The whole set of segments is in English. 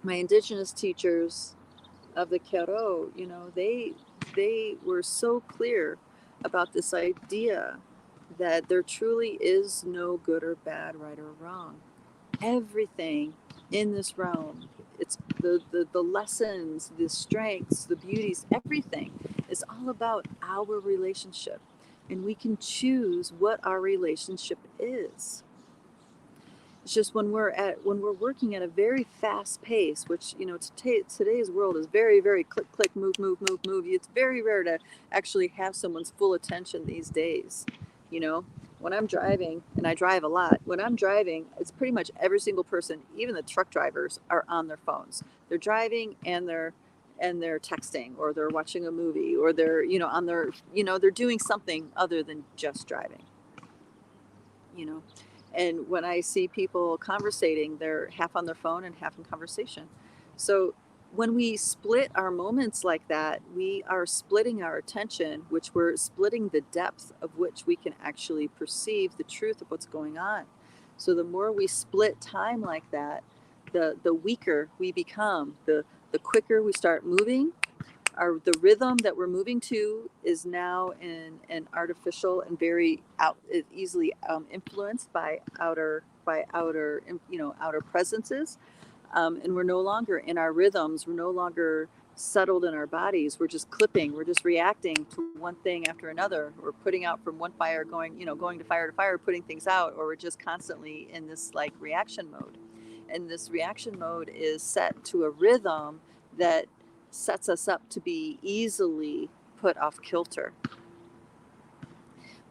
My Indigenous teachers of the Kero, you know, they were so clear about this idea that there truly is no good or bad, right or wrong. Everything in this realm, it's the lessons, the strengths, the beauties, everything is all about our relationship. And we can choose what our relationship is. It's just when we're working at a very fast pace, which you know today's world is very very click click move move move move. It's very rare to actually have someone's full attention these days. You know, when I'm driving, and I drive a lot, when I'm driving, it's pretty much every single person, even the truck drivers, are on their phones. They're driving and they're texting, or they're watching a movie, or they're on their they're doing something other than just driving. You know, and when I see people conversating, they're half on their phone and half in conversation. So when we split our moments like that, we are splitting our attention, which we're splitting the depth of which we can actually perceive the truth of what's going on. So the more we split time like that, the weaker we become, the quicker we start moving. The rhythm that we're moving to is now in an artificial and very easily influenced by outer presences, and we're no longer in our rhythms. We're no longer settled in our bodies. We're just clipping. We're just reacting to one thing after another. We're putting out from one fire, going to fire, putting things out, or we're just constantly in this like reaction mode. And this reaction mode is set to a rhythm that sets us up to be easily put off kilter.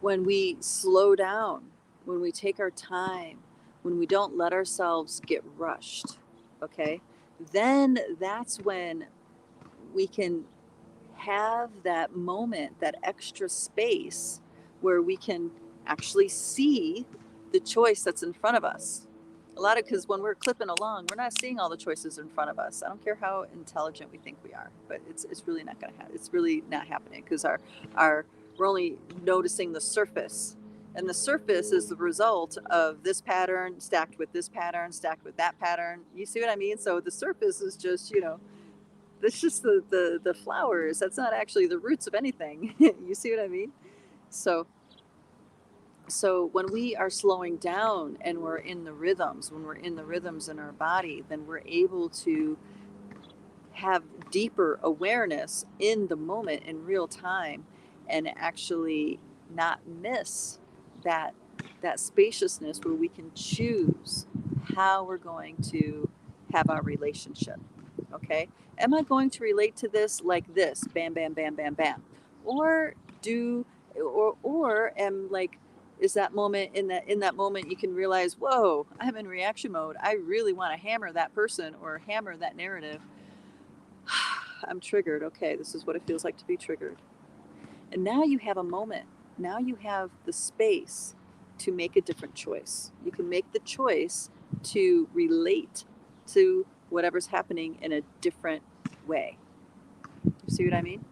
When we slow down, when we take our time, when we don't let ourselves get rushed, okay, then that's when we can have that moment, that extra space where we can actually see the choice that's in front of us. A lot of because when we're clipping along, we're not seeing all the choices in front of us. I don't care how intelligent we think we are, but it's really not going to happen. It's really not happening because our we're only noticing the surface, and the surface is the result of this pattern stacked with this pattern stacked with that pattern. You see what I mean? So the surface is just that's just the flowers. That's not actually the roots of anything. You see what I mean? So when we are slowing down and we're in the rhythms, when we're in the rhythms in our body, then we're able to have deeper awareness in the moment in real time, and actually not miss that spaciousness where we can choose how we're going to have our relationship. Okay, am I going to relate to this like this, bam bam bam bam bam, or do or am like, is that moment, in that moment you can realize, whoa, I'm in reaction mode, I really want to hammer that person or hammer that narrative. I'm triggered. Okay, this is what it feels like to be triggered. And now you have a moment. Now you have the space to make a different choice. You can make the choice to relate to whatever's happening in a different way. You see what I mean?